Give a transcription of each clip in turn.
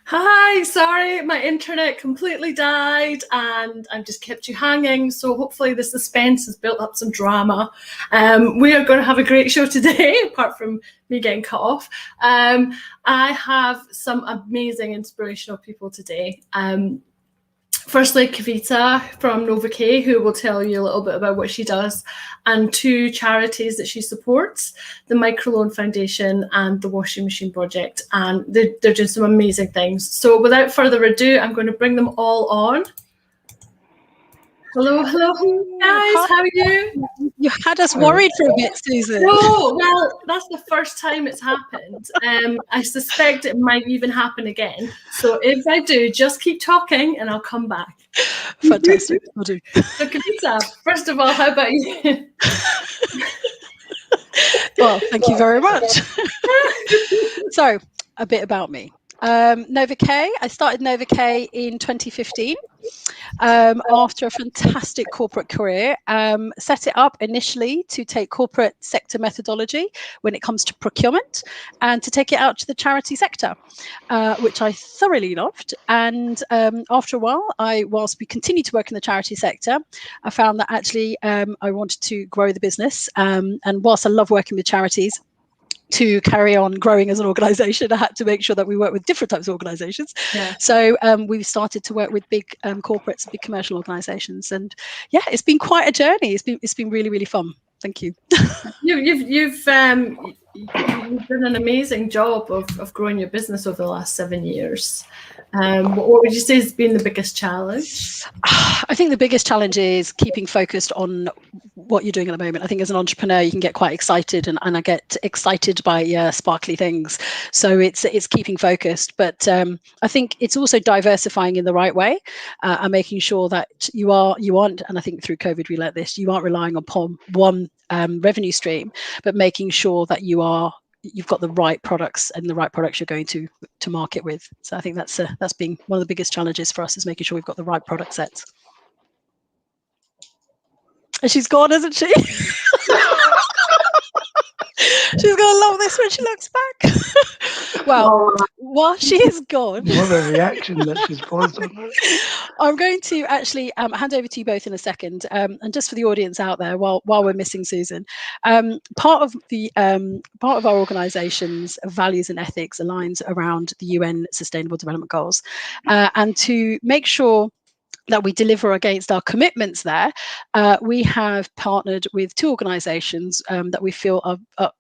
Hi, sorry, my internet completely died and I've just kept you hanging. So hopefully the suspense has built up some drama. We are going to have a great show today, apart from me getting cut off. I have some amazing inspirational people today. Firstly, Kavita from Nova K, who will tell you a little bit about what she does, and two charities that she supports, the Microloan Foundation and the Washing Machine Project. And they're doing some amazing things. So without further ado, I'm going to bring them all on. Hello, guys. Hi. How are you? You had us worried for a bit, Susan. No, well, that's the first time it's happened. I suspect it might even happen again. So if I do, just keep talking and I'll come back. Fantastic. Will do. So Kavita, first of all, how about you? Well, thank you very much. So, a bit about me. Nova K, I started Nova K in 2015 after a fantastic corporate career. Set it up initially to take corporate sector methodology when it comes to procurement and to take it out to the charity sector, which I thoroughly loved. And after a while, whilst we continued to work in the charity sector, I found that actually I wanted to grow the business. And whilst I love working with charities, to carry on growing as an organization, I had to make sure that we work with different types of organizations. Yeah. So we've started to work with big corporates, big commercial organizations, and yeah, it's been quite a journey. It's been really, really fun. Thank you. You've done an amazing job of growing your business over the last 7 years. What would you say has been the biggest challenge? I think the biggest challenge is keeping focused on what you're doing at the moment. I think as an entrepreneur, you can get quite excited, and I get excited by sparkly things. So it's keeping focused. But I think it's also diversifying in the right way and making sure that you aren't, and I think through COVID we learned this, you aren't relying upon one revenue stream, but making sure that you've got the right products and the right products you're going to market with. So I think that's been one of the biggest challenges for us, is making sure we've got the right product sets. And she's gone, isn't she? She's gonna love this when she looks back. Well, while she is gone, what a reaction that she's paused on that. I'm going to actually hand over to you both in a second, and just for the audience out there, while we're missing Susan, part of our organisation's values and ethics aligns around the UN Sustainable Development Goals, and to make sure that we deliver against our commitments there, we have partnered with two organisations that we feel are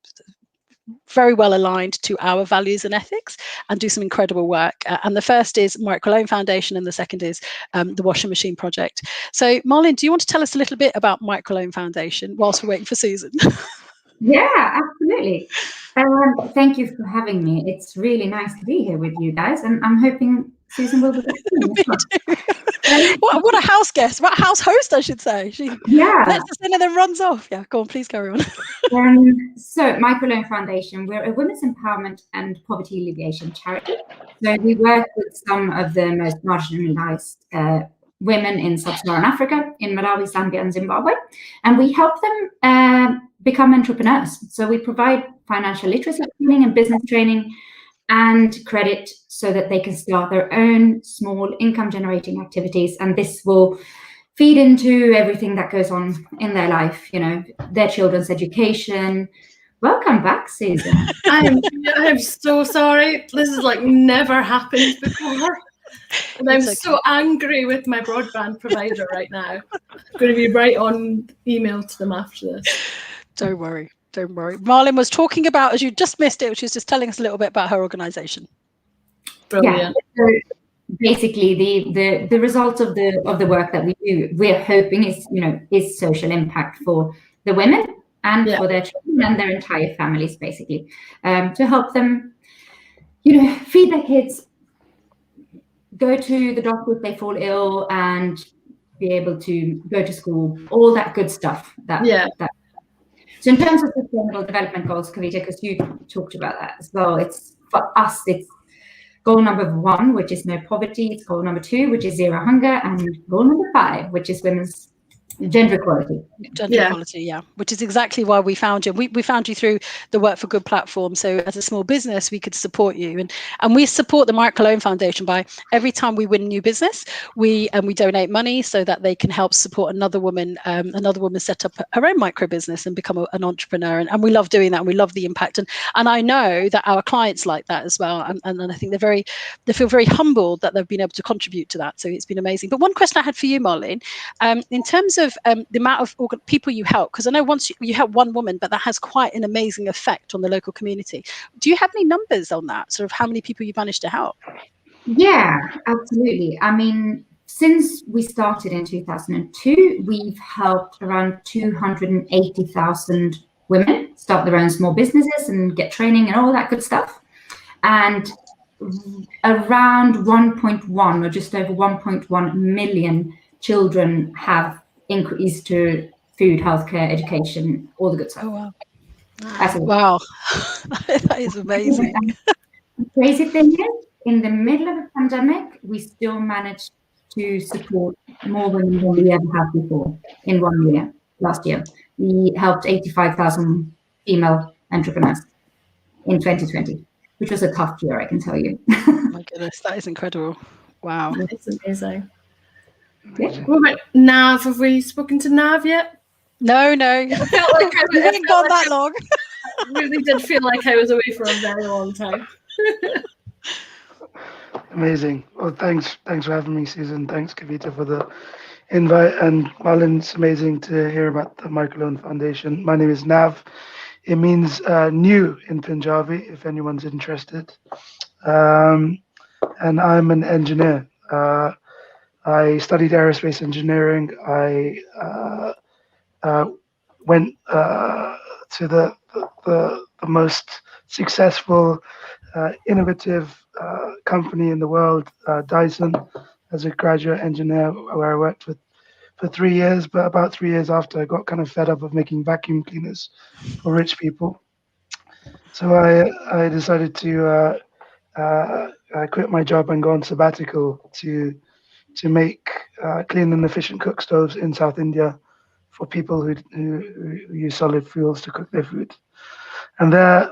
very well aligned to our values and ethics and do some incredible work. And the first is Microloan Foundation and the second is the Washing Machine Project. So Marlene, do you want to tell us a little bit about Microloan Foundation whilst we're waiting for Susan? Yeah, absolutely. Thank you for having me. It's really nice to be here with you guys, and I'm hoping Susan will be what a house guest, what house host, I should say. She lets us in and then runs off. Yeah, go on, please carry on. So Microloan Foundation, we're a women's empowerment and poverty alleviation charity. So we work with some of the most marginalized women in sub-Saharan Africa, in Malawi, Zambia, and Zimbabwe, and we help them become entrepreneurs. So we provide financial literacy training and business training and credit so that they can start their own small income generating activities, and this will feed into everything that goes on in their life, you know, their children's education. Welcome back, Susan. I'm so sorry. This has like never happened before. And I'm so angry with my broadband provider right now. I'm going to be right on email to them after this. Don't worry. Don't worry. Marlene was talking about, as you just missed it, she was just telling us a little bit about her organisation. Brilliant. Yeah. So basically, the result of the work that we do, we're hoping is social impact for the women and for their children and their entire families, basically, to help them, feed their kids, go to the doctor if they fall ill, and be able to go to school, all that good stuff. So in terms of sustainable development goals, Kavita, because you talked about that as well, for us, it's goal number 1, which is no poverty. It's goal number 2, which is zero hunger, and goal number 5, which is women's Gender equality. Gender equality, yeah, which is exactly why we found you. We found you through the Work for Good platform. So as a small business, we could support you, and we support the Mark Cologne Foundation by every time we win new business, we donate money so that they can help support another woman set up her own micro business and become an entrepreneur. And we love doing that, and we love the impact. And I know that our clients like that as well. And I think they feel very humbled that they've been able to contribute to that. So it's been amazing. But one question I had for you, Marlene, in terms of the amount of people you help, because I know once you help one woman, but that has quite an amazing effect on the local community. Do you have any numbers on that, sort of how many people you've managed to help? Yeah, absolutely. I mean, since we started in 2002, we've helped around 280,000 women start their own small businesses and get training and all that good stuff. And around 1.1 or just over 1.1 million children have increased to food, healthcare, education, all the good stuff. Oh, wow. Wow. That is amazing. The crazy thing is, in the middle of the pandemic, we still managed to support more women than we ever have before in 1 year. Last year, we helped 85,000 female entrepreneurs in 2020, which was a tough year, I can tell you. Oh my goodness, that is incredible. Wow. It's amazing. Yeah. What about Nav? Have we spoken to Nav yet? No. I felt like We haven't gone that long. I really did feel like I was away for a very long time. Amazing. Well, thanks for having me, Susan. Thanks, Kavita, for the invite. And Marlon, it's amazing to hear about the Mark Cologne Foundation. My name is Nav. It means new in Punjabi, if anyone's interested. And I'm an engineer. I studied aerospace engineering. I went to the most successful, innovative company in the world, Dyson, as a graduate engineer, where I worked for 3 years. But about 3 years after, I got kind of fed up of making vacuum cleaners for rich people. So I decided to quit my job and go on sabbatical to make clean and efficient cook stoves in South India for people who use solid fuels to cook their food. And there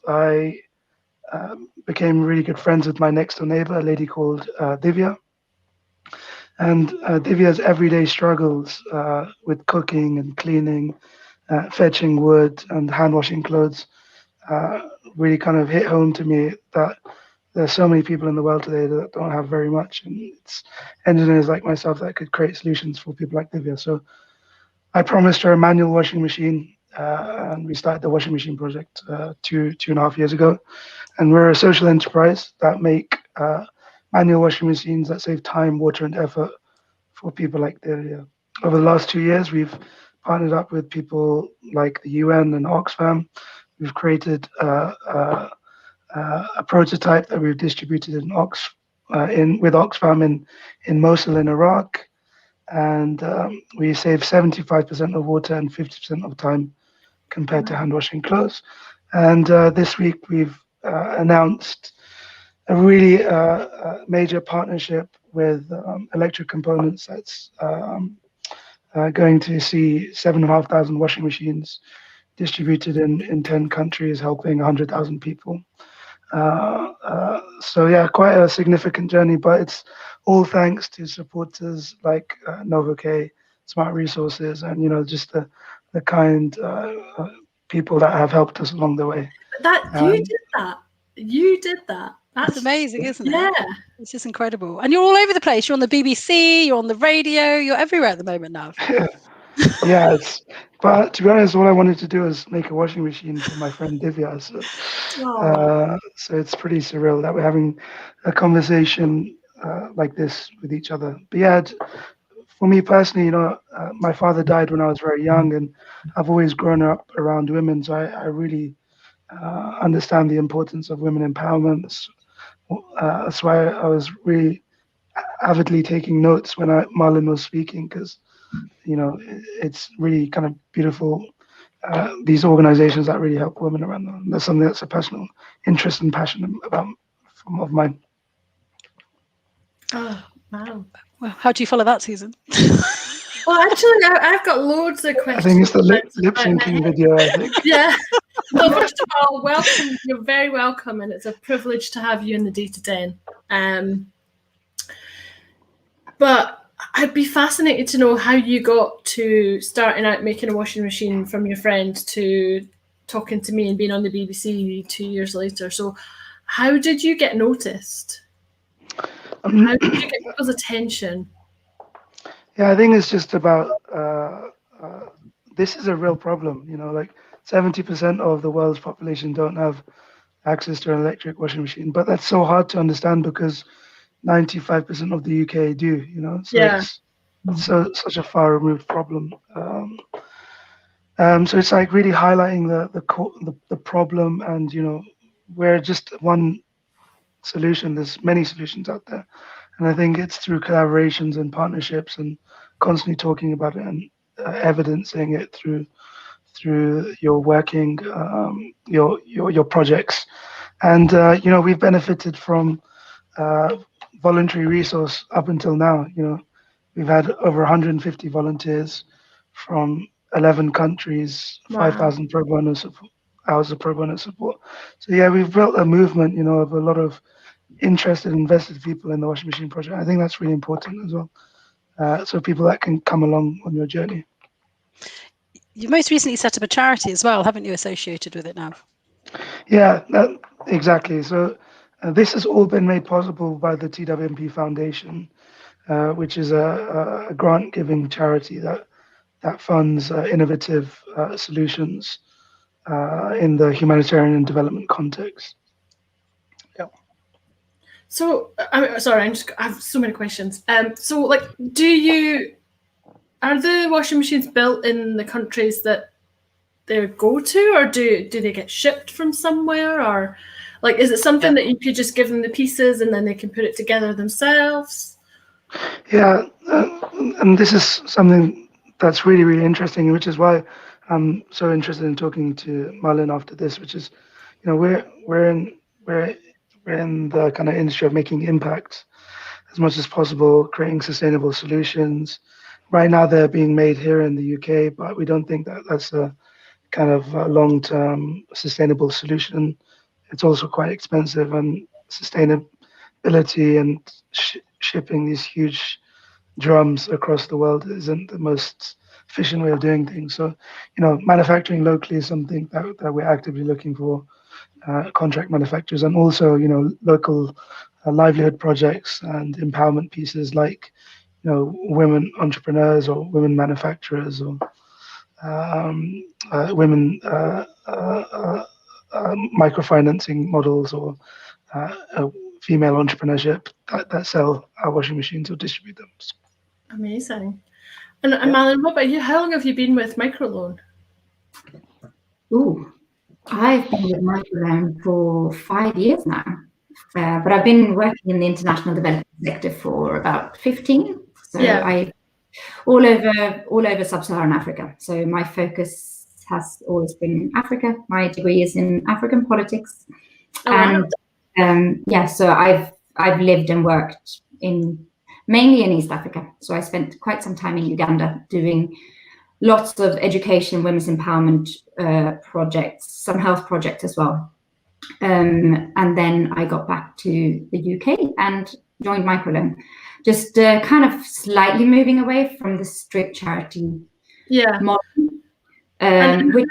I became really good friends with my next door neighbor, a lady called Divya. And Divya's everyday struggles with cooking and cleaning, fetching wood and hand washing clothes really kind of hit home to me that there's so many people in the world today that don't have very much, and it's engineers like myself that could create solutions for people like Divya. So I promised her a manual washing machine, and we started the washing machine project 2.5 years ago. And we're a social enterprise that make manual washing machines that save time, water, and effort for people like Divya. Over the last 2 years, we've partnered up with people like the UN and Oxfam. We've created a prototype that we've distributed with Oxfam in Mosul in Iraq, and we save 75% of water and 50% of time compared to hand washing clothes. And this week we've announced a really major partnership with Electric Components that's going to see 7,500 washing machines distributed in 10 countries, helping 100,000 people. So yeah, quite a significant journey, but it's all thanks to supporters like NovaK, Smart Resources, and just the kind people that have helped us along the way. You did that. That's amazing, isn't it? Yeah, it's just incredible. And you're all over the place. You're on the BBC, you're on the radio, you're everywhere at the moment now. Yeah, but to be honest, all I wanted to do was make a washing machine for my friend Divya. So it's pretty surreal that we're having a conversation like this with each other. But yeah, for me personally, my father died when I was very young, and I've always grown up around women, so I really understand the importance of women empowerment. That's why I was really avidly taking notes when Marlon was speaking, because it's really kind of beautiful. These organizations that really help women around them. That's something that's a personal interest and passion of mine. Oh, wow. Well, how do you follow that, Susan? Well, actually, I've got loads of questions. I think it's the lip about syncing my- video, I think. Yeah. So first of all, welcome. You're very welcome, and it's a privilege to have you in the Data Den. But I'd be fascinated to know how you got to starting out making a washing machine from your friend to talking to me and being on the BBC 2 years later. So how did you get noticed? How did you get people's attention? Yeah, I think it's just about this is a real problem. You know, like 70% of the world's population don't have access to an electric washing machine, but that's so hard to understand because 95% of the UK do. You know, so Yeah. it's such a far removed problem. So it's like really highlighting the problem, and you know, we're just one solution. There's many solutions out there, and I think it's through collaborations and partnerships and constantly talking about it and evidencing it through your working, your projects, and you know, we've benefited from voluntary resource up until now. You know, we've had over 150 volunteers from 11 countries, Wow. 5,000 pro bono hours of pro bono support. So yeah, we've built a movement, you know, of a lot of interested, invested people in the washing machine project. I think that's really important as well. So people that can come along on your journey. You've most recently set up a charity as well, haven't you, associated with it now? Yeah, exactly. So this has all been made possible by the TWMP Foundation, which is a grant-giving charity that funds innovative solutions in the humanitarian and development context. Yeah. So, I'm sorry, I have so many questions. So, like, are the washing machines built in the countries that they go to, or do they get shipped from somewhere, or like, is it something that you could just give them the pieces and then they can put it together themselves? Yeah, and this is something that's really, really interesting, which is why I'm so interested in talking to Marlon after this, which is, you know, we're in the kind of industry of making impact as much as possible, creating sustainable solutions. Right now, they're being made here in the UK, but we don't think that that's a kind of long-term sustainable solution. It's also quite expensive, and sustainability and shipping these huge drums across the world isn't the most efficient way of doing things. So, you know, manufacturing locally is something that we're actively looking for, contract manufacturers, and also, you know, local livelihood projects and empowerment pieces like, you know, women entrepreneurs or women manufacturers or women microfinancing models or female entrepreneurship that sell our washing machines or distribute them. Amazing. And Malin, what about you? How long have you been with Microloan? Ooh, I've been with Microloan for 5 years now, but I've been working in the international development sector for about 15. So Yeah. all over sub-Saharan Africa. So my focus has always been Africa. My degree is in African politics, Wow. and so I've lived and worked mainly in East Africa. So I spent quite some time in Uganda doing lots of education, women's empowerment projects, some health projects as well. And then I got back to the UK and joined Microloan, just kind of slightly moving away from the strict charity model. Which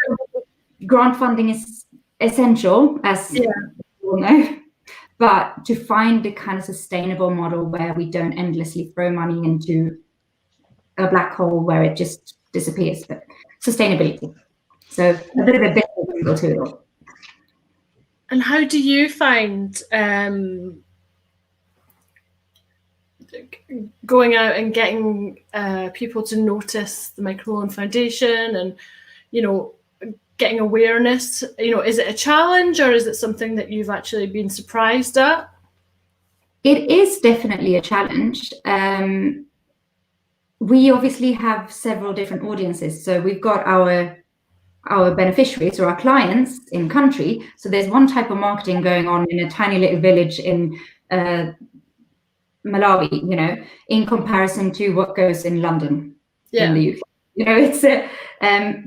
grant funding is essential, as you all know, but to find the kind of sustainable model where we don't endlessly throw money into a black hole where it just disappears, but sustainability. So a bit of a business angle to it all. And how do you find going out and getting people to notice the Microloan Foundation and, you know, getting awareness? You know, is it a challenge or is it something that you've actually been surprised at? It is definitely a challenge. We obviously have several different audiences. So we've got our beneficiaries or our clients in country. So there's one type of marketing going on in a tiny little village in Malawi, you know, in comparison to what goes in London. in the UK. You know, it's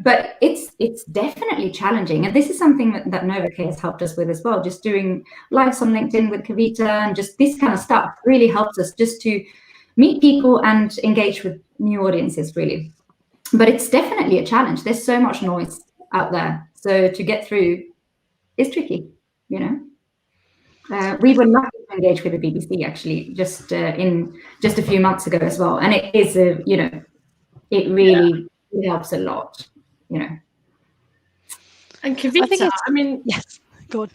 but it's definitely challenging, and this is something that NovaK has helped us with as well. Just doing lives on LinkedIn with Kavita and just this kind of stuff really helps us just to meet people and engage with new audiences, really. But it's definitely a challenge. There's so much noise out there, so to get through is tricky. You know, we were lucky to engage with the BBC actually just a few months ago as well, and it is it really helps a lot, you know. And Kavita, I mean, yes, go on.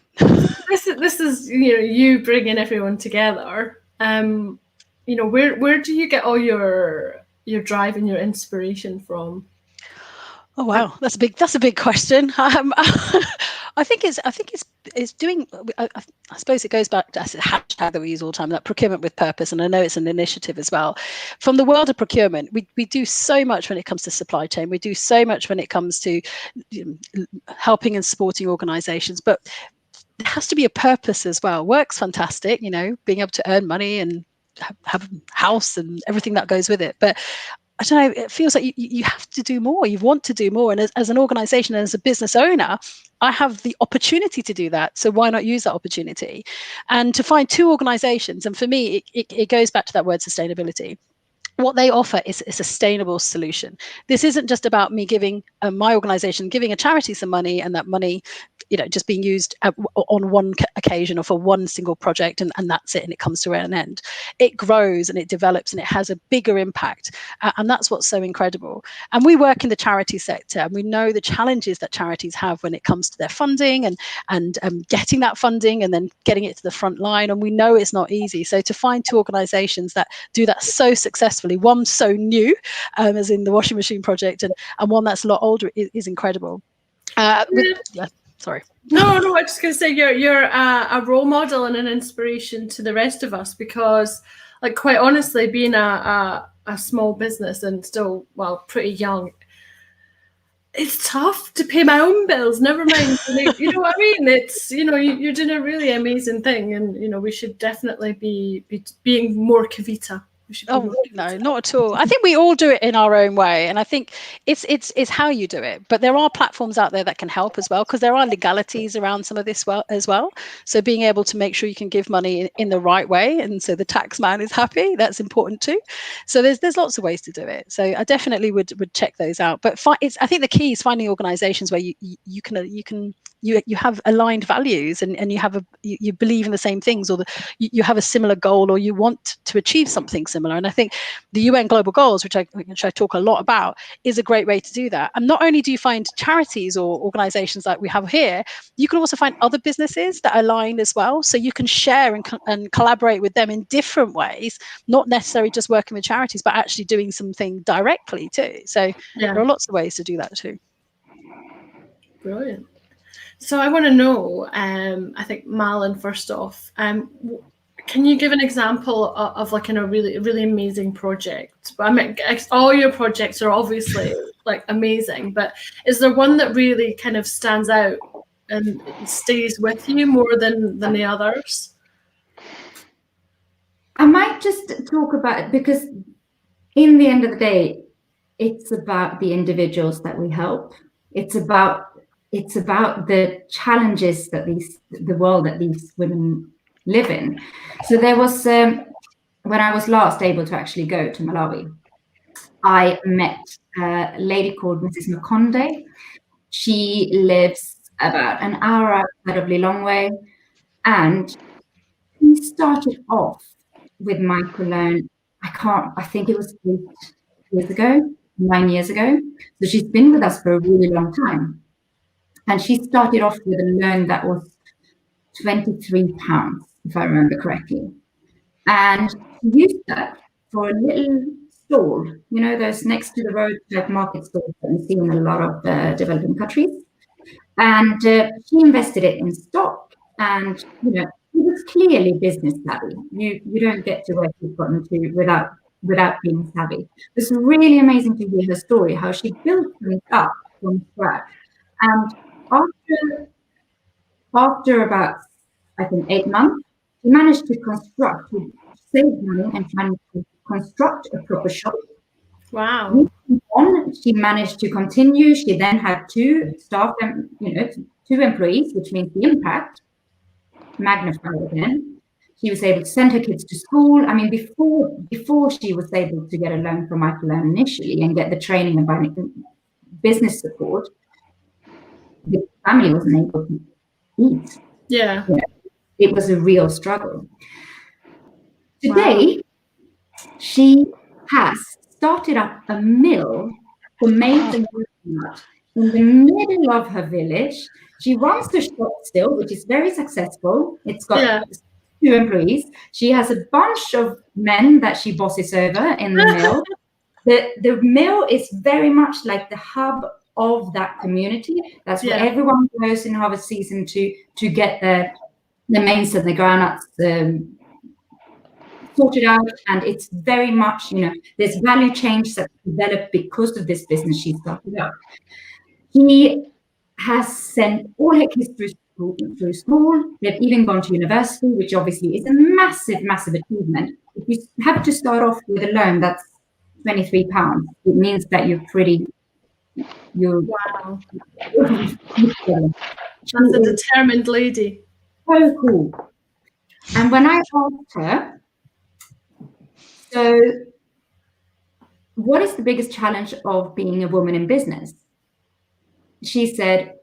this is you bringing everyone together. Where do you get all your drive and your inspiration from? Oh wow, that's a big question. I think it's doing. I suppose it goes back to a hashtag that we use all the time, that procurement with purpose, and I know it's an initiative as well. From the world of procurement, we do so much when it comes to supply chain. We do so much when it comes to helping and supporting organisations, but there has to be a purpose as well. Work's fantastic, being able to earn money and have a house and everything that goes with it, but I don't know, it feels like you have to do more. You want to do more. And as an organization and as a business owner, I have the opportunity to do that. So why not use that opportunity? And to find two organizations, and for me, it goes back to that word sustainability. What they offer is a sustainable solution. This isn't just about me giving my organization, giving a charity some money, and that money just being used on one occasion or for one single project, and that's it, and it comes to an end. It grows and it develops and it has a bigger impact, and that's what's so incredible. And we work in the charity sector, and we know the challenges that charities have when it comes to their funding and getting that funding and then getting it to the front line, and we know it's not easy. So to find two organizations that do that so successfully, one so new, as in the washing machine project, and one that's a lot older, is incredible. Sorry. No, I was just going to say you're a role model and an inspiration to the rest of us, because, like, quite honestly, being a small business and still, pretty young, it's tough to pay my own bills. Never mind, you know what I mean? It's you're doing a really amazing thing, and we should definitely be being more Kavita. Oh no, not at all. I think we all do it in our own way, and I think it's how you do it. But there are platforms out there that can help as well, because there are legalities around some of this as well. So being able to make sure you can give money in the right way, and so the tax man is happy, that's important too. So there's lots of ways to do it. So I definitely would check those out. But I think the key is finding organisations where you have aligned values, and you believe in the same things, or you have a similar goal, or you want to achieve something similar. And I think the UN Global Goals, which I talk a lot about, is a great way to do that. And not only do you find charities or organizations like we have here, you can also find other businesses that align as well. So you can share and collaborate with them in different ways, not necessarily just working with charities, but actually doing something directly too. So there are lots of ways to do that too. Brilliant. So I want to know, I think, Malin, first off, can you give an example of like a really, really amazing project? I mean, all your projects are obviously like amazing, but is there one that really kind of stands out and stays with you more than the others? I might just talk about it, because in the end of the day, it's about the individuals that we help. It's about the challenges that the world that these women live in. So there was, when I was last able to actually go to Malawi, I met a lady called Mrs. Makonde. She lives about an hour outside of Lilongwe, and she started off with microloan. I think it was 9 years ago. So she's been with us for a really long time. And she started off with a loan that was £23, if I remember correctly. And she used that for a little stall, those next to the road type market stalls that we see in a lot of developing countries. And she invested it in stock. And, it was clearly business savvy. You don't get to where she's gotten to without being savvy. It's really amazing to hear her story, how she built things up from scratch. And after about, I think, 8 months, she managed to save money and managed to construct a proper shop. Wow. She managed to continue. She then had two staff, two employees, which means the impact magnified again. She was able to send her kids to school. I mean, before she was able to get a loan from Microloan initially and get the training and business support, the family wasn't able to eat. Yeah. It was a real struggle. Today, she has started up a mill for making coconut in the middle of her village. She runs the shop still, which is very successful. It's got 2 employees. She has a bunch of men that she bosses over in the mill. The mill is very much like the hub of that community. That's where everyone goes in harvest season to get the maize and the groundnuts sorted out, and it's very much, there's value change that's developed because of this business she started up. She has sent all her kids through school. They've even gone to university, which obviously is a massive, massive achievement. If you have to start off with a loan that's £23, it means that Wow. That's a determined lady. So cool. And when I asked her, so what is the biggest challenge of being a woman in business? She said,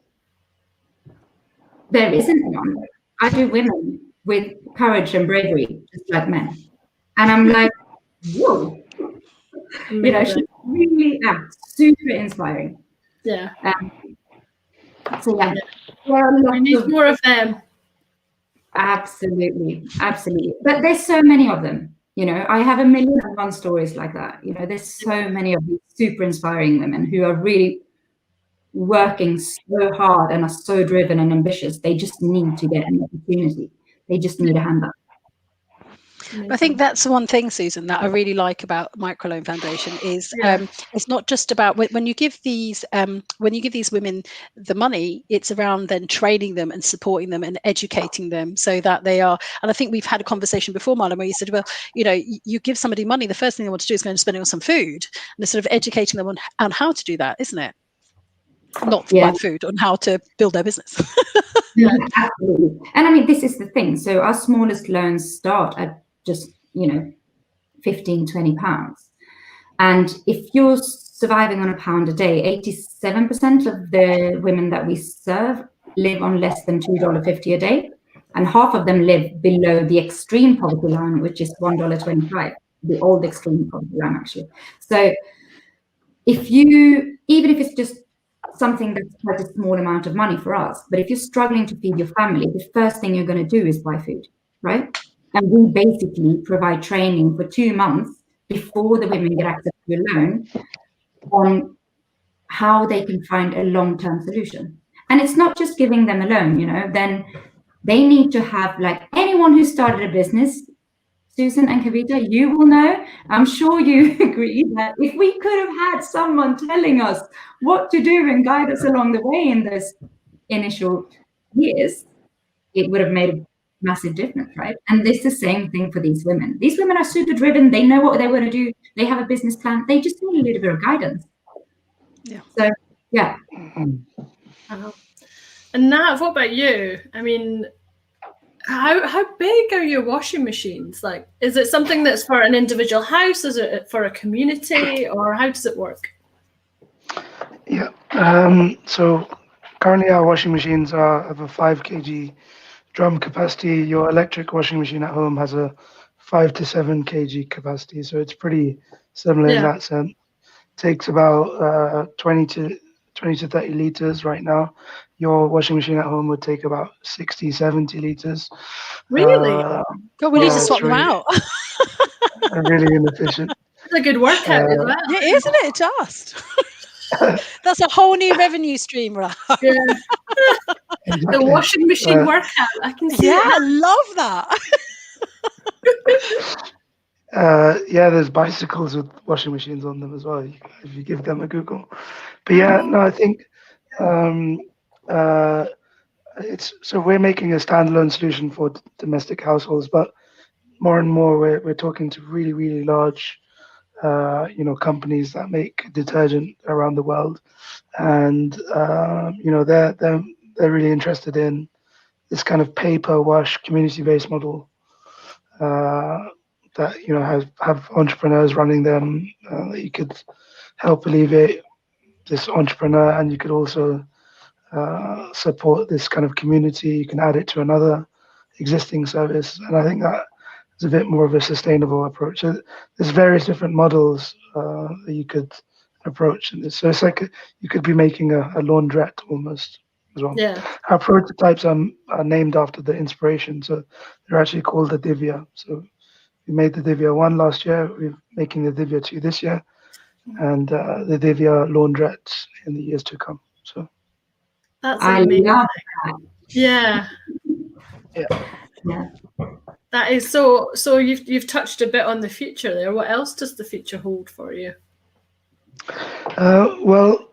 there isn't one. I do women with courage and bravery, just like men. And I'm like, whoa. She's really super inspiring. Yeah. So yeah. We need more of them. Absolutely. But there's so many of them. I have 1,000,001 stories like that. There's so many of these super inspiring women who are really working so hard and are so driven and ambitious. They just need to get an opportunity. They just need a hand up. I think that's the one thing, Susan, that I really like about Microloan Foundation is it's not just about when you give these women the money, it's around then training them and supporting them and educating them so that they are. And I think we've had a conversation before, Marlon, where you said, well, you give somebody money, the first thing they want to do is go and spend it on some food, and they're sort of educating them on how to do that, isn't it? Not buy food, on how to build their business. Yeah, absolutely. And I mean, this is the thing. So our smallest loans start at just, £15, £20. And if you're surviving on £1 a day, 87% of the women that we serve live on less than $2.50 a day. And half of them live below the extreme poverty line, which is $1.25, the old extreme poverty line, actually. So even if it's just something that's quite a small amount of money for us, but if you're struggling to feed your family, the first thing you're going to do is buy food, right? And we basically provide training for 2 months before the women get access to a loan on how they can find a long-term solution. And it's not just giving them a loan, then they need to have, like anyone who started a business, Susan and Kavita, you will know, I'm sure you agree that if we could have had someone telling us what to do and guide us along the way in those initial years, it would have made a massive difference, right? And it's the same thing for these women. These women are super driven. They know what they want to do. They have a business plan. They just need a little bit of guidance. Yeah. So, yeah. And Nat, what about you? I mean, how big are your washing machines? Like, is it something that's for an individual house? Is it for a community, or how does it work? Yeah. So currently our washing machines have a 5 kg drum capacity. Your electric washing machine at home has a 5 to 7 kg capacity. So it's pretty similar in that sense. It takes about 20 to 30 liters right now. Your washing machine at home would take about 60, 70 liters. Really? God, we need to swap them out. Really inefficient. It's a good workout as well. Yeah, isn't it? Just. That's a whole new revenue stream, right? Yeah. Exactly. The washing machine workout. I can see Yeah, it. I love that. There's bicycles with washing machines on them as well, if you give them a Google. But I think so we're making a standalone solution for domestic households, but more and more we're talking to really, really large companies that make detergent around the world, and they're really interested in this kind of paper wash community-based model that have entrepreneurs running them. That you could help alleviate this entrepreneur, and you could also support this kind of community. You can add it to another existing service, and I think that is a bit more of a sustainable approach. So there's various different models that you could approach in this. So it's like you could be making a laundrette almost as well. Yeah. Our prototypes are named after the inspiration, so they're actually called the Divya. So we made the Divya 1 last year. We're making the Divya 2 this year, and the Divya laundrettes in the years to come. So that's I amazing. love that. Yeah. Yeah. That is so. So you've touched a bit on the future there. What else does the future hold for you? Well,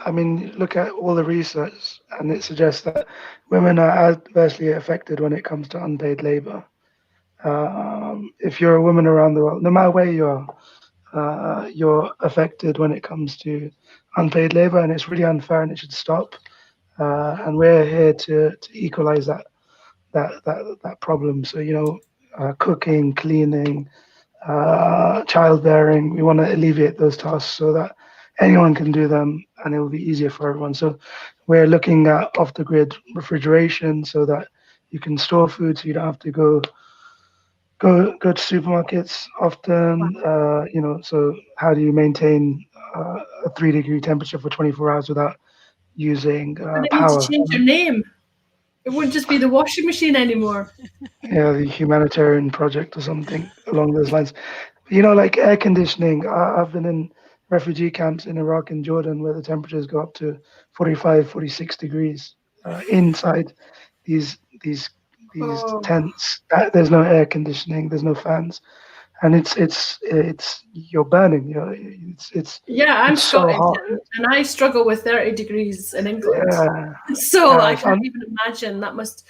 I mean, look at all the research, and it suggests that women are adversely affected when it comes to unpaid labor. If you're a woman around the world, no matter where you are, you're affected when it comes to unpaid labor, and it's really unfair, and it should stop. And we're here to equalize that problem. So cooking, cleaning, childbearing, we want to alleviate those tasks so that anyone can do them, and it will be easier for everyone. So we're looking at off-the-grid refrigeration so that you can store food, so you don't have to go to supermarkets often. So how do you maintain a 3-degree temperature for 24 hours without using And they need power? to change your name. It wouldn't just be the washing machine anymore. Yeah, the humanitarian project or something along those lines. Like air conditioning. I've been in refugee camps in Iraq and Jordan where the temperatures go up to 45, 46 degrees inside these tents. There's no air conditioning. There's no fans, and it's you're burning. It's I'm it's so Scottish, hot. and I struggle with 30 degrees in England. Yeah, So I it's can't even imagine. That must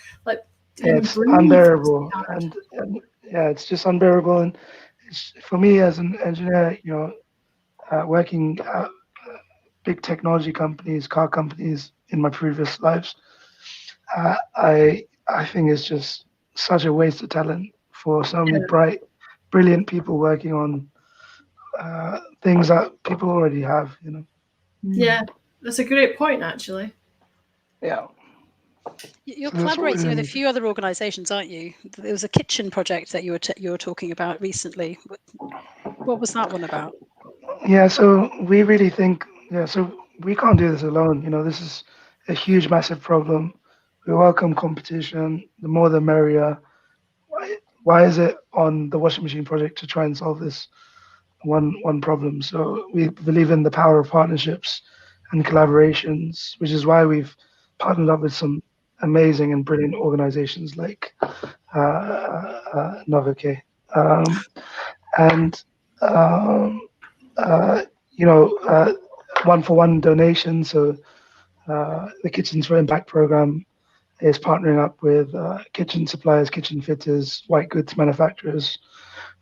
it's breathe unbearable, must be hard. and it's just unbearable. And for me as an engineer, working at big technology companies, car companies in my previous lives, I think it's just such a waste of talent for so many bright, brilliant people working on things that people already have. Yeah, that's a great point, actually. Yeah. You're So that's what collaborating we're with a doing. few other organisations, aren't you? There was a kitchen project that you were talking about recently. What was that one about? Yeah, so we really think, so we can't do this alone. This is a huge, massive problem. We welcome competition. The more the merrier. Why is it on the washing machine project to try and solve this one problem? So we believe in the power of partnerships and collaborations, which is why we've partnered up with some amazing and brilliant organizations like Novacare. And one-for-one donation. So the Kitchens for Impact program is partnering up with kitchen suppliers, kitchen fitters, white goods manufacturers.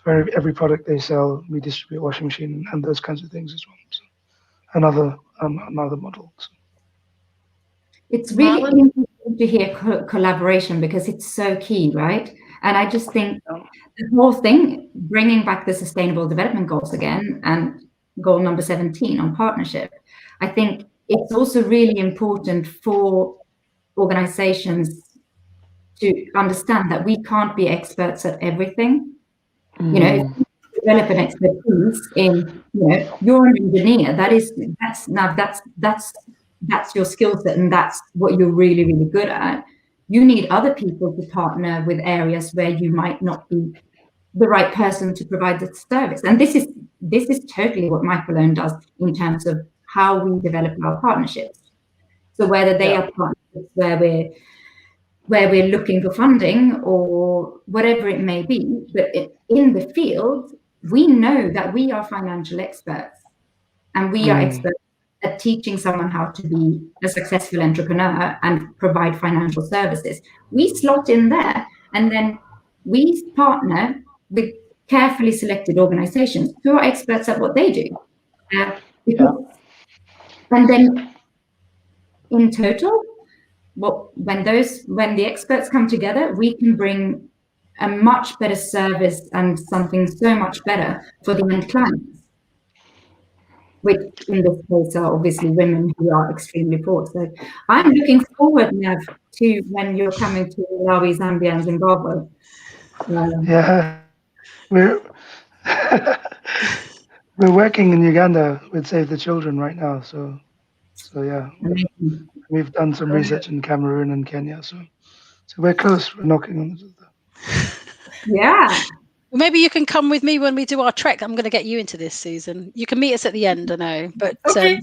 For every product they sell, we distribute a washing machine and those kinds of things as well. So another model. So. It's really interesting to hear collaboration because it's so key, right? And I just think the whole thing, bringing back the Sustainable Development Goals again, and goal number 17 on partnership, I think it's also really important for organizations to understand that we can't be experts at everything. If you develop an expertise in, you're an engineer, that's your skill set, and that's what you're really, really good at. You need other people to partner with areas where you might not be the right person to provide the service. And this is totally what Microloan does in terms of how we develop our partnerships. So whether they are partnerships where we're looking for funding or whatever it may be, but in the field, we know that we are financial experts, and we are experts at teaching someone how to be a successful entrepreneur and provide financial services. We slot in there, and then we partner with carefully selected organizations who are experts at what they do. And then in total, when the experts come together, we can bring a much better service and something so much better for the end clients, which in this case are obviously women who are extremely poor. So I'm looking forward, Nev, to when you're coming to Malawi, Zambia, and Zimbabwe. Yeah, we're we're working in Uganda with Save the Children right now. So yeah, Amazing. we've done some research in Cameroon and Kenya. So we're close. We're knocking on the door. Yeah. Well, maybe you can come with me when we do our trek. I'm going to get you into this, Susan. You can meet us at the end, I know. But Okay.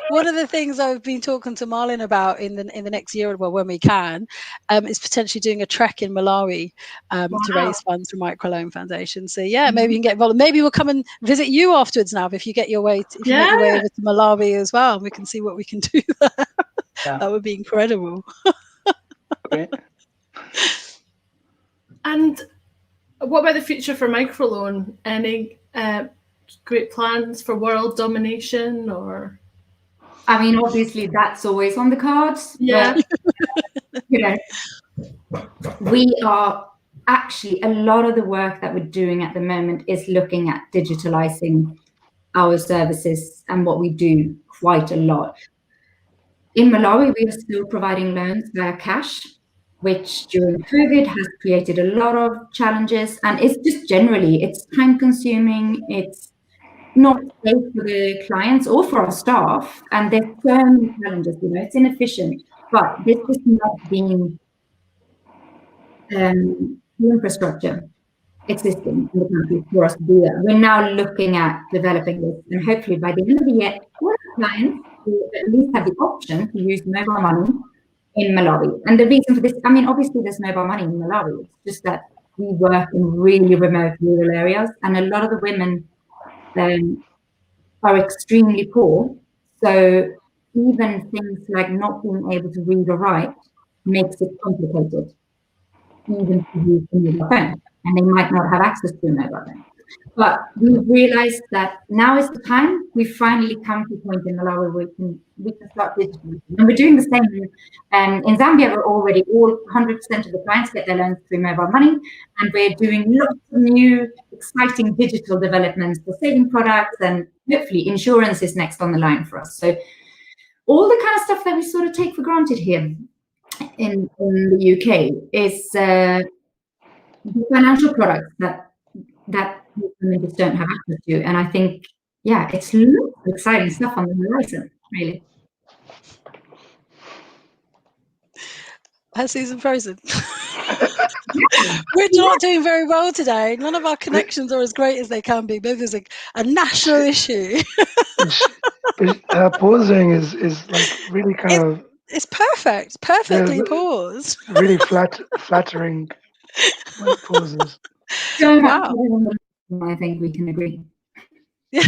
one of the things I've been talking to Marlon about in the next year, well, when we can, is potentially doing a trek in Malawi to raise funds for Microloan Foundation. So yeah, maybe you can get involved. Maybe we'll come and visit you afterwards, Nav, if you get your way, if you make your way over to Malawi as well, and we can see what we can do there. Yeah. That would be incredible. Great. And what about the future for Microloan? Any great plans for world domination, or? I mean, obviously that's always on the cards. Yeah. But, you know, we are actually, a lot of the work that we're doing at the moment is looking at digitalizing our services and what we do quite a lot. In Malawi, we are still providing loans via cash, which during COVID has created a lot of challenges. And it's just generally, it's time consuming, it's not safe for the clients or for our staff. And there's so many challenges, you know, it's inefficient, but this is not being the infrastructure existing in the country for us to do that. We're now looking at developing this, and hopefully by the end of the year, all our clients will at least have the option to use mobile money in Malawi. And the reason for this, I mean, obviously there's mobile money in Malawi, it's just that we work in really remote rural areas, and a lot of the women are extremely poor. So even things like not being able to read or write makes it complicated, even to use a mobile phone, and they might not have access to a mobile phone. But we've realized that now is the time. We've finally come to a point in Malawi where we can start digitally. And we're doing the same in Zambia. We're already all 100% of the clients get their loans through mobile money, and we're doing lots of new exciting digital developments for saving products, and hopefully insurance is next on the line for us. So all the kind of stuff that we sort of take for granted here in the UK is financial products that women just don't have access to. And I think, yeah, it's lots of exciting stuff on the horizon, really. Has Susan frozen? We're not doing very well today. None of our connections are as great as they can be. Maybe there's a national issue. Pausing is like really kind of. It's perfect. Perfectly paused. Really flattering pauses. Wow. I think we can agree. Yeah.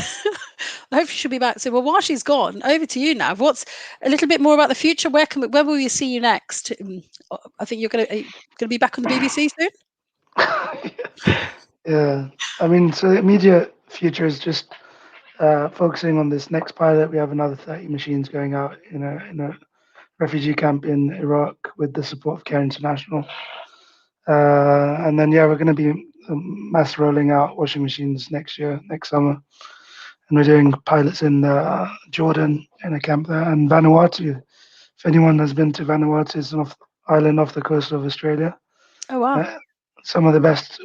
I hope she'll be back soon. Well, while she's gone, over to you now. What's a little bit more about the future? Where will we see you next? I think you're going to be back on the BBC soon. Yeah, I mean, so the immediate future is just focusing on this next pilot. We have another 30 machines going out in a refugee camp in Iraq with the support of Care International. And then, yeah, we're going to be mass rolling out washing machines next summer. And we're doing pilots in Jordan in a camp there, and Vanuatu. If anyone has been to Vanuatu, it's an island off the coast of Australia. Oh, wow. Some of the best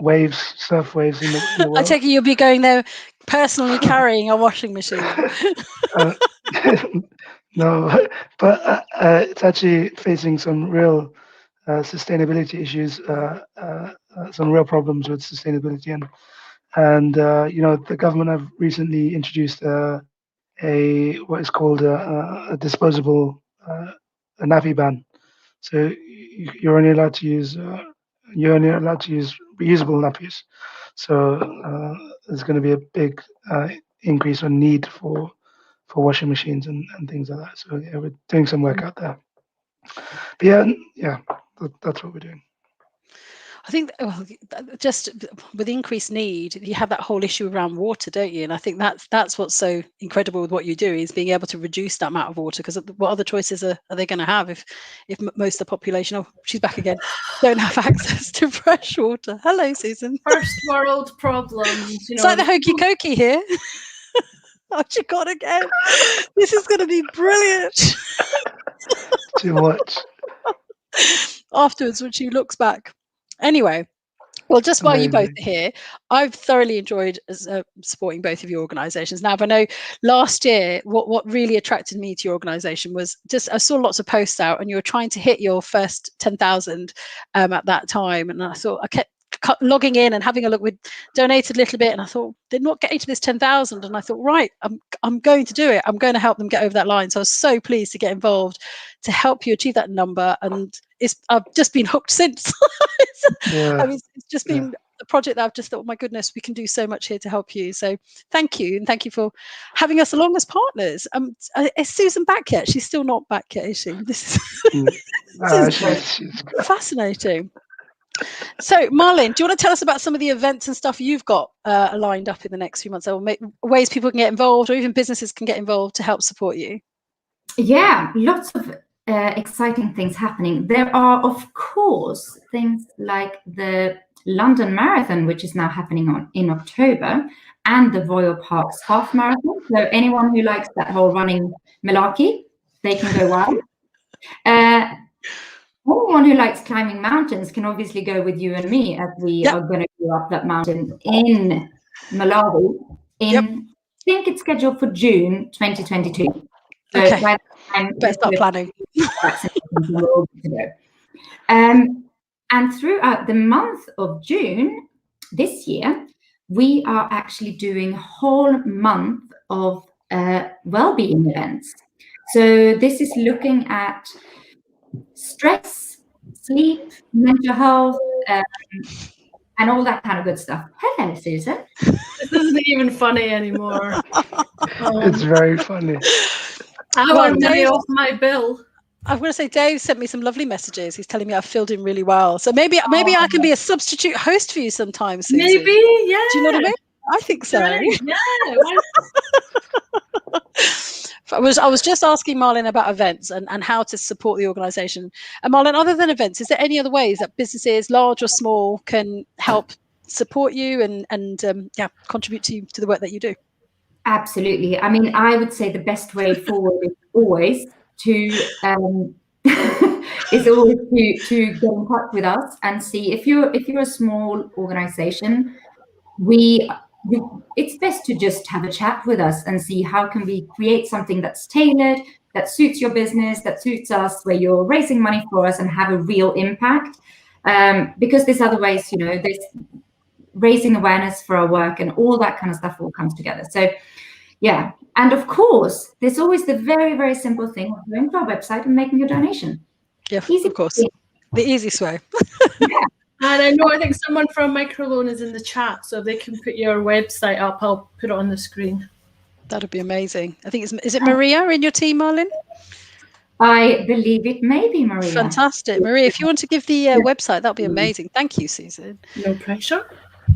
surf waves in the world. I take it you'll be going there personally carrying a washing machine. No, but it's actually facing some real sustainability issues, some real problems with sustainability, and the government have recently introduced what is called a disposable a nappy ban. So you're only allowed to use reusable nappies. So there's going to be a big increase on need for washing machines and things like that. So yeah, we're doing some work out there. But yeah, that's what we're doing. I think just with increased need, you have that whole issue around water, don't you? And I think that's what's so incredible with what you do, is being able to reduce that amount of water. Because what other choices are they going to have if most of the population, oh, she's back again, don't have access to fresh water? Hello, Susan. First world problems. It's like the hokey cokey here. Oh, she got again. This is going to be brilliant. To watch. Afterwards, when she looks back. Anyway, well, just while you both are here, I've thoroughly enjoyed supporting both of your organisations. Now, I know last year, what really attracted me to your organisation was just I saw lots of posts out, and you were trying to hit your first 10,000 at that time, and I thought I kept logging in and having a look. We'd donated a little bit, and I thought they're not getting to this 10,000, and I thought, right, I'm going to do it. I'm going to help them get over that line. So I was so pleased to get involved to help you achieve that number, and I've just been hooked since. I mean, it's just been a project that I've just thought, oh my goodness, we can do so much here to help you. So thank you, and thank you for having us along as partners. Is Susan back yet? She's still not back yet, is she? This is fascinating. So, Marlene, do you want to tell us about some of the events and stuff you've got lined up in the next few months, or ways people can get involved, or even businesses can get involved to help support you? Yeah, lots of exciting things happening. There are, of course, things like the London Marathon, which is now happening in October, and the Royal Parks Half Marathon. So anyone who likes that whole running malarkey, they can go wild. Anyone who likes climbing mountains can obviously go with you and me, as we are going to go up that mountain in Malawi. I think it's scheduled for June 2022. So okay. by the time better start planning. And throughout the month of June this year, we are actually doing a whole month of well-being events. So this is looking at stress, sleep, mental health, and all that kind of good stuff. Hello, Susan. This isn't even funny anymore. It's very funny. I want to pay off my bill. I'm going to say Dave sent me some lovely messages. He's telling me I've filled in really well. So maybe I can be a substitute host for you sometimes, Susan. Maybe, yeah. Do you know what I mean? I think so. Yeah. I was just asking Marlene about events and how to support the organisation. And Marlene, other than events, is there any other ways that businesses, large or small, can help support you and contribute to the work that you do? Absolutely. I mean, I would say the best way forward is always to get in touch with us and see if you're a small organisation. It's best to just have a chat with us and see how can we create something that's tailored, that suits your business, that suits us, where you're raising money for us and have a real impact. Because there's other ways, there's raising awareness for our work and all that kind of stuff all comes together. So yeah, and of course, there's always the very, very simple thing of going to our website and making a donation. Yeah, of course. The easiest way. Yeah. And I think someone from Microloan is in the chat, so if they can put your website up, I'll put it on the screen. That'd be amazing. I think is it Maria in your team, Marlene? I believe it may be Maria. Fantastic. Maria, if you want to give the website, that'd be amazing. Thank you, Susan. No pressure.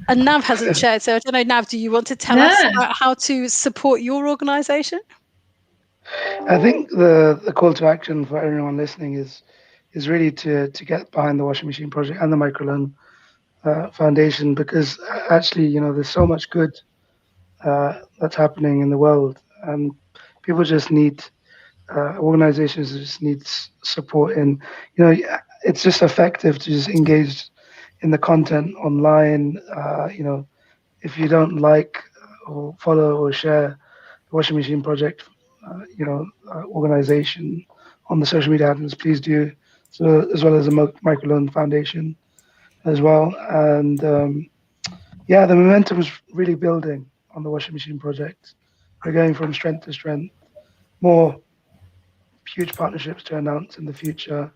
And Nav hasn't shared, so I don't know, Nav, do you want to tell us about how to support your organisation? I think the call to action for everyone listening is really to get behind the Washing Machine Project and the Microloan Foundation, because actually, there's so much good that's happening in the world, and people just need organizations just need support in, it's just effective to just engage in the content online. If you don't like or follow or share the Washing Machine Project organization on the social media handles, please do. So, as well as the Microloan Foundation as well. And the momentum is really building on the Washing Machine Project. We're going from strength to strength, more huge partnerships to announce in the future.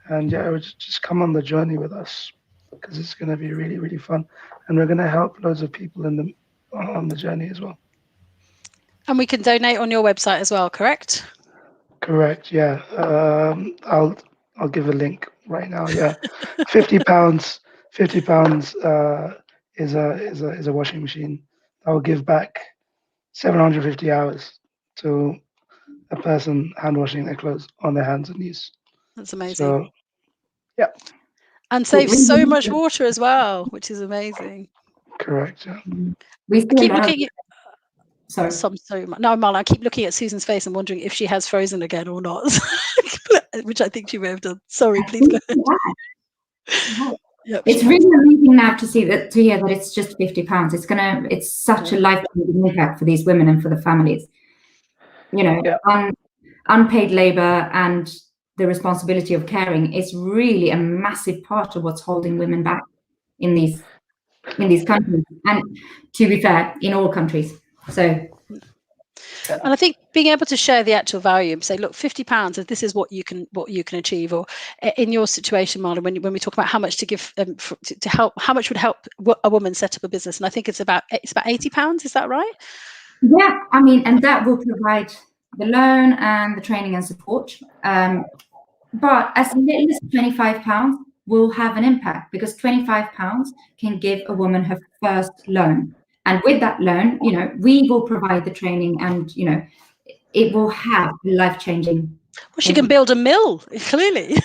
And just come on the journey with us, because it's going to be really, really fun. And we're going to help loads of people on the journey as well. And we can donate on your website as well, correct? Correct, yeah. I'll give a link right now, yeah. £50 £50 is a washing machine that will give back 750 hours to a person hand washing their clothes on their hands and knees. That's amazing. So, yeah. And saves so much water as well, which is amazing. Correct. Yeah. We I keep looking at sorry. so much. No, Marla, I keep looking at Susan's face and wondering if she has frozen again or not, which I think she may have done. Sorry, please go ahead. Yep, it's really amazing now to see that, to hear that it's just £50. It's such a life-changing impact for these women and for the families. You know, unpaid labor and the responsibility of caring is really a massive part of what's holding women back in these countries, and to be fair, in all countries. So, and I think being able to share the actual value and say, look, £50, if this is what you can achieve, or in your situation, Marla, when we talk about how much to give to help, how much would help a woman set up a business, and I think it's about £80. Is that right? Yeah, I mean, and that will provide the loan and the training and support. But as little as £25 will have an impact, because £25 can give a woman her first loan. And with that loan, you know, we will provide the training, and, you know, it will have life-changing. Well, she can build a mill, clearly,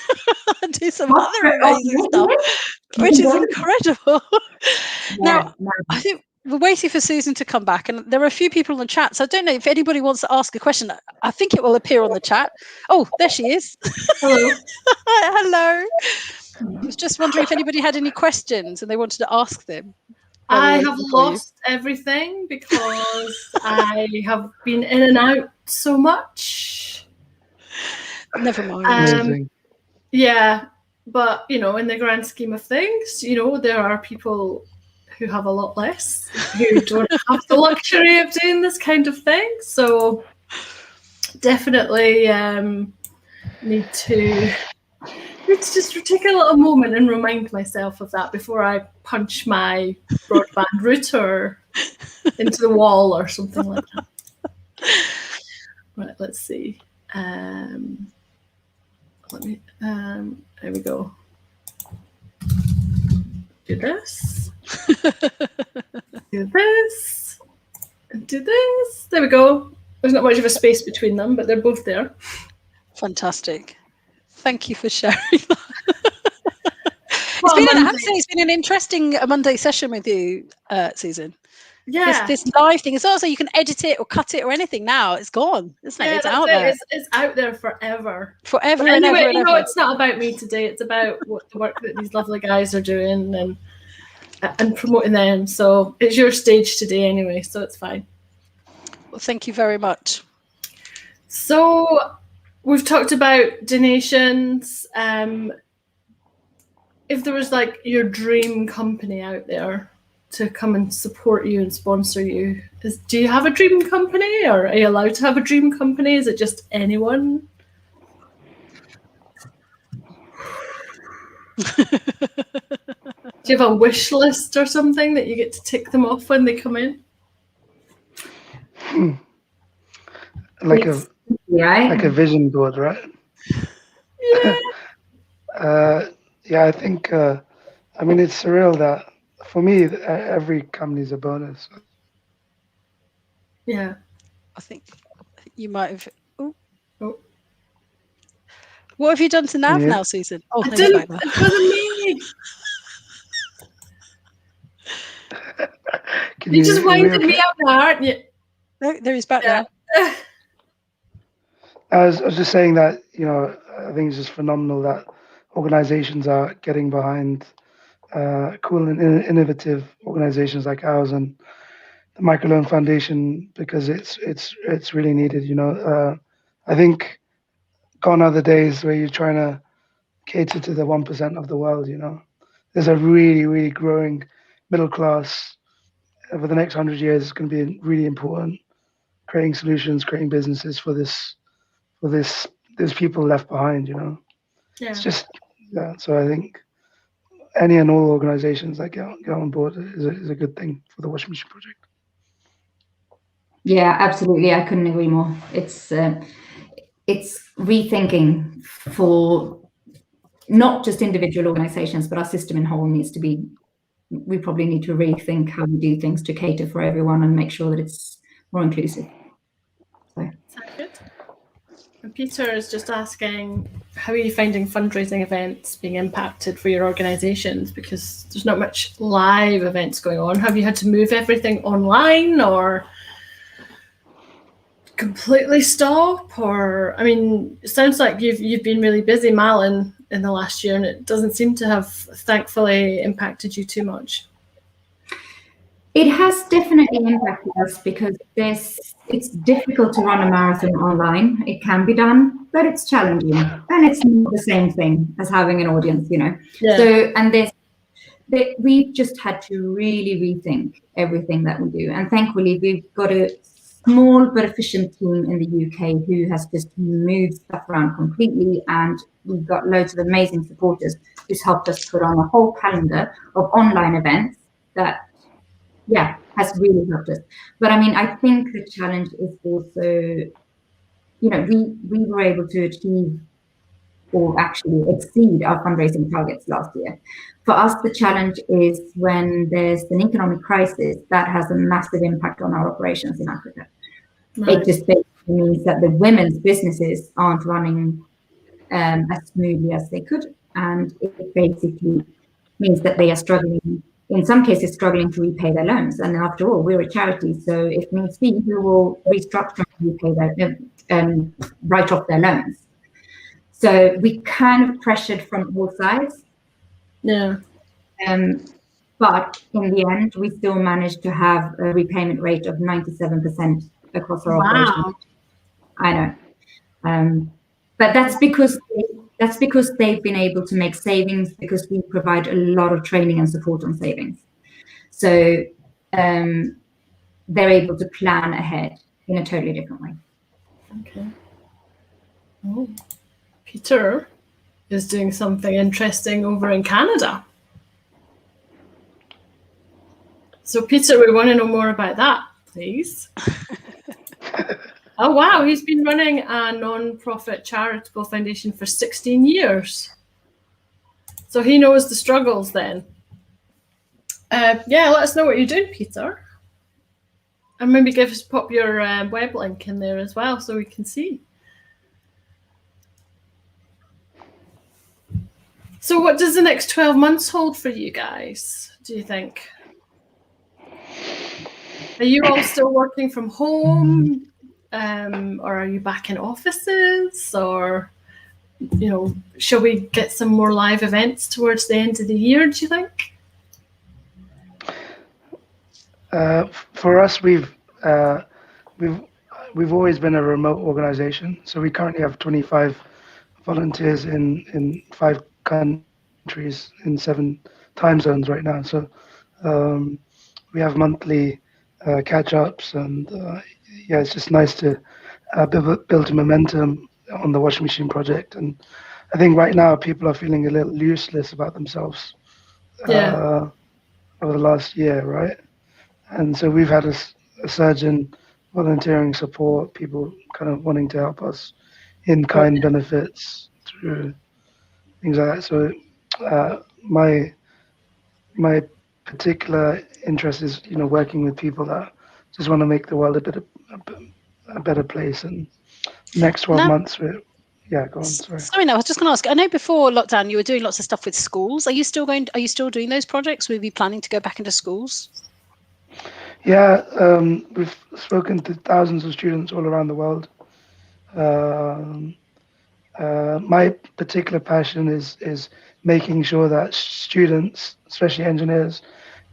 and do some other amazing stuff, which is incredible. Now, I think we're waiting for Susan to come back, and there are a few people in the chat, so I don't know if anybody wants to ask a question. I think it will appear on the chat. Oh, there she is. Hello. Hello. I was just wondering if anybody had any questions and they wanted to ask them. I have lost everything because I have been in and out so much. Never mind. Amazing. Yeah, but, you know, in the grand scheme of things, you know, there are people who have a lot less, who don't have the luxury of doing this kind of thing. So definitely need to just take a little moment and remind myself of that before I punch my broadband router into the wall or something like that. Right, let's see. There we go. Do this. Do this. And do this. There we go. There's not much of a space between them, but they're both there. Fantastic. Thank you for sharing that. It's been an interesting Monday session with you, Susan. Yeah. This live thing is also, you can edit it or cut it or anything now. It's gone, isn't it? Yeah, it's out there. It's out there forever. Forever but anyway, and ever and you know, ever. it's not about me today. It's about the work that these lovely guys are doing and promoting them. So it's your stage today anyway, so it's fine. Well, thank you very much. So we've talked about donations. If there was like your dream company out there to come and support you and sponsor you, do you have a dream company, or are you allowed to have a dream company? Is it just anyone? Do you have a wish list or something that you get to tick them off when they come in? Like a vision board, right? Yeah. Yeah, I think, I mean, it's surreal that for me, every company is a bonus. Yeah. I think you might have. Oh. What have you done to Nav now, Susan? Oh, I didn't. It wasn't me. You just winded me up now, aren't you? No, there he's back now. I was just saying that, you know, I think it's just phenomenal that organizations are getting behind cool and innovative organizations like ours and the Microloan Foundation, because it's really needed. You know, I think gone are the days where you're trying to cater to the 1% of the world. You know, there's a really growing middle class. Over the next 100 years, it's going to be really important. Creating solutions, creating businesses for there's people left behind. You know, it's just So I think any and all organizations that get on board is a good thing for the Washing Machine Project. Yeah, absolutely. I couldn't agree more. It's rethinking for not just individual organizations, but our system in whole needs to be, we probably need to rethink how we do things to cater for everyone and make sure that it's more inclusive. So. Sounds good. And Peter is just asking, how are you finding fundraising events being impacted for your organisations? Because there's not much live events going on. Have you had to move everything online or completely stop? Or, I mean, it sounds like you've been really busy, Malin, in the last year, and it doesn't seem to have, thankfully, impacted you too much. It has definitely impacted us because it's difficult to run a marathon online. It can be done, but it's challenging, and it's not the same thing as having an audience, you know. Yeah. So, and we've just had to really rethink everything that we do, and thankfully we've got a small but efficient team in the UK who has just moved stuff around completely, and we've got loads of amazing supporters who's helped us put on a whole calendar of online events that, yeah, has really helped us. But I mean, I think the challenge is also, you know, we were able to achieve or actually exceed our fundraising targets last year. For us, the challenge is when there's an economic crisis that has a massive impact on our operations in Africa. Right. It just basically means that the women's businesses aren't running as smoothly as they could. And it basically means that they are struggling, in some cases, struggling to repay their loans. And after all, we're a charity, so if needs be, we will restructure and repay their, write off their loans. So we kind of pressured from all sides. Yeah. But in the end, we still managed to have a repayment rate of 97% across our operations. I know. But that's because they've been able to make savings, because we provide a lot of training and support on savings. So they're able to plan ahead in a totally different way. Okay. Oh. Peter is doing something interesting over in Canada. So Peter, we want to know more about that, please. Oh, wow. He's been running a non-profit charitable foundation for 16 years. So he knows the struggles then. Yeah, let us know what you're doing, Peter. And maybe pop your web link in there as well so we can see. So what does the next 12 months hold for you guys, do you think? Are you all still working from home? Or are you back in offices? Or, you know, shall we get some more live events towards the end of the year, do you think? For us, we've always been a remote organization. So we currently have 25 volunteers in 5 countries in 7 time zones right now. So we have monthly catch-ups, and yeah, it's just nice to build momentum on the washing machine project. And I think right now people are feeling a little useless about themselves over the last year, right? And so we've had a surge in volunteering support, people kind of wanting to help us in kind benefits through things like that. So my particular interest is, you know, working with people that just want to make the world a better place. And next 12 months, yeah, go on. Sorry. No, I was just going to ask. I know before lockdown you were doing lots of stuff with schools. Are you still doing those projects? Will you be planning to go back into schools? Yeah, we've spoken to thousands of students all around the world. My particular passion is making sure that students, especially engineers,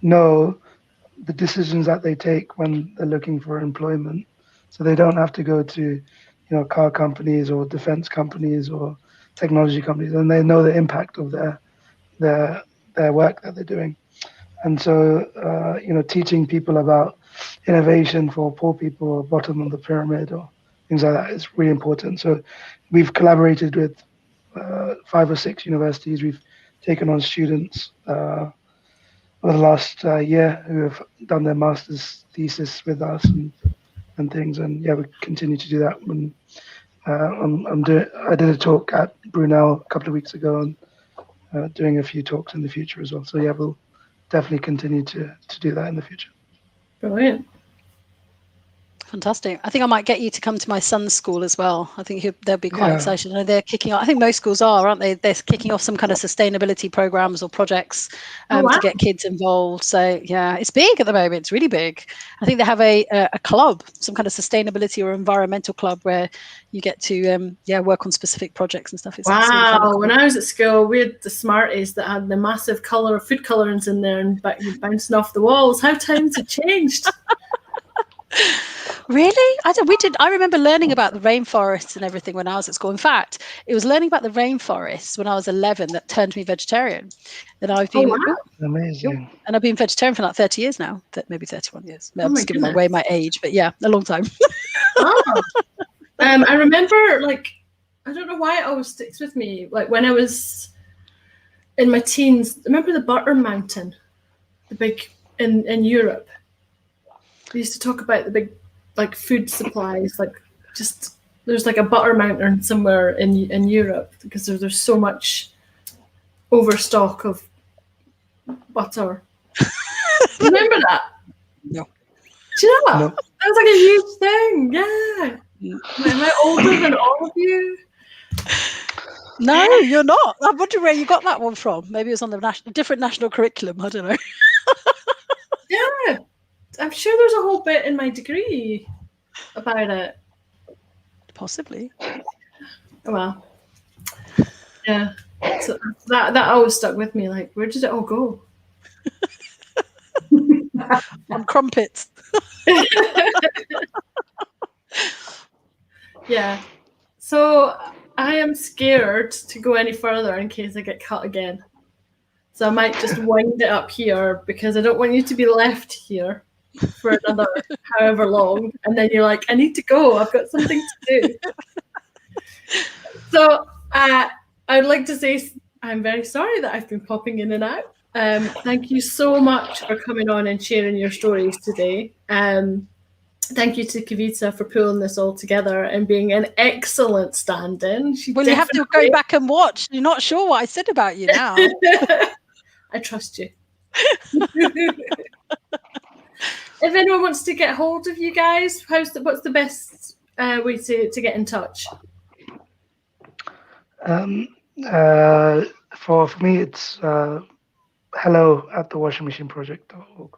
know the decisions that they take when they're looking for employment, so they don't have to go to, you know, car companies or defense companies or technology companies, and they know the impact of their work that they're doing. And so, you know, teaching people about innovation for poor people or bottom of the pyramid or things like that is really important. So we've collaborated with 5 or 6 universities. We've taken on students over the last year who have done their master's thesis with us and things. And yeah, we continue to do that. When I did a talk at Brunel a couple of weeks ago, and doing a few talks in the future as well. So yeah, we'll definitely continue to do that in the future. Brilliant. Fantastic. I think I might get you to come to my son's school as well. I think they'll be quite Yeah. excited. I know they're kicking off. I think most schools are, aren't they? They're kicking off some kind of sustainability programs or projects Oh, wow. to get kids involved. So yeah, it's big at the moment. It's really big. I think they have a club, some kind of sustainability or environmental club where you get to work on specific projects and stuff. It's really kind of Wow. cool. When I was at school, we had the Smarties that had the massive food colorants in there and bouncing off the walls. How times have changed. Really? I remember learning about the rainforests and everything when I was at school. In fact, it was learning about the rainforests when I was 11 that turned me vegetarian. And I've been Amazing. and I've been vegetarian for like 30 years now, maybe 31 years. Oh I'm my just giving goodness. away my age, but yeah, a long time. Oh. I remember, like, I don't know why it always sticks with me. Like when I was in my teens, remember the Butter Mountain, the big in Europe. We used to talk about the big, like, food supplies, like just there's like a butter mountain somewhere in Europe because there's so much overstock of butter. Remember that? No. Do you know that? No. That was like a huge thing. Yeah. Am I older than all of you? No, you're not. I wonder where you got that one from. Maybe it was on the different national curriculum. I don't know. Yeah. I'm sure there's a whole bit in my degree about it. Possibly. Oh, well. Yeah. So that always stuck with me. Like, where did it all go? On crumpets. Yeah. So I am scared to go any further in case I get cut again. So I might just wind it up here because I don't want you to be left here for another however long. And then you're like, I need to go. I've got something to do. So I would like to say I'm very sorry that I've been popping in and out. Thank you so much for coming on and sharing your stories today. Thank you to Kavita for pulling this all together and being an excellent stand-in. Well, you have to go back and watch. You're not sure what I said about you now. I trust you. If anyone wants to get hold of you guys, what's the best way to get in touch? For me, it's hello@thewashingmachineproject.org,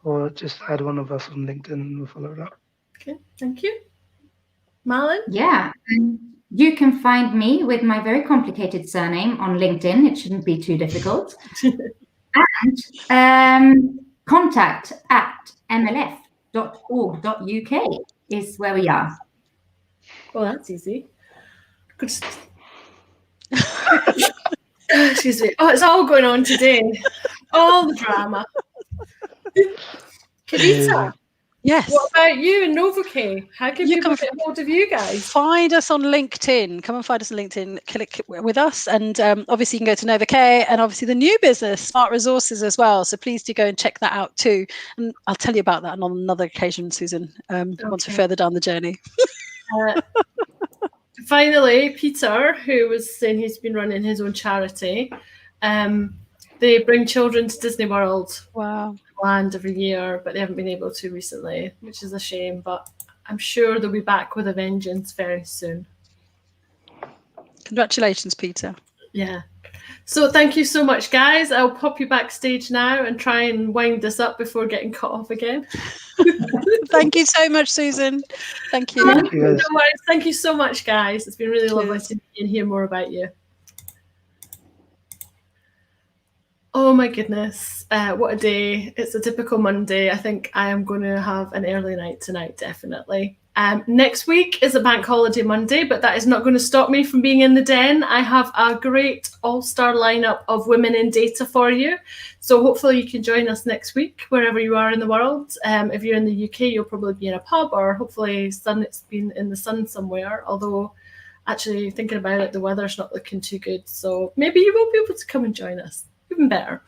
or just add one of us on LinkedIn and we'll follow it up. Okay, thank you. Malin? Yeah, you can find me with my very complicated surname on LinkedIn. It shouldn't be too difficult. And contact@mlf.org.uk is where we are. Well, that's easy. Good. Excuse me. Oh, it's all going on today. All the drama. Kavita, yes. what about you and Novacay? How can people get hold of you guys? Find us on LinkedIn. Come and find us on LinkedIn. Click with us. And obviously you can go to Novacay and obviously the new business, Smart Resources as well. So please do go and check that out too. And I'll tell you about that on another occasion, Susan, once we're further down the journey. Finally, Peter, who was saying he's been running his own charity, they bring children to Disney World. Wow. Land every year, but they haven't been able to recently, which is a shame, but I'm sure they'll be back with a vengeance very soon. Congratulations, Peter. Yeah. So thank you so much, guys. I'll pop you backstage now and try and wind this up before getting cut off again. Thank you so much, Susan. Thank you. Thank you, guys. No worries. Thank you so much, guys. It's been really lovely to meet you and hear more about you. Oh my goodness, what a day. It's a typical Monday. I think I am going to have an early night tonight, definitely. Next week is a bank holiday Monday, but that is not going to stop me from being in the den. I have a great all-star lineup of women in data for you. So hopefully you can join us next week, wherever you are in the world. If you're in the UK, you'll probably be in a pub, or hopefully it's been in the sun somewhere. Although, actually, thinking about it, the weather's not looking too good. So maybe you will be able to come and join us. Even better.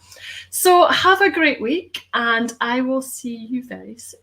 So have a great week, and I will see you very soon.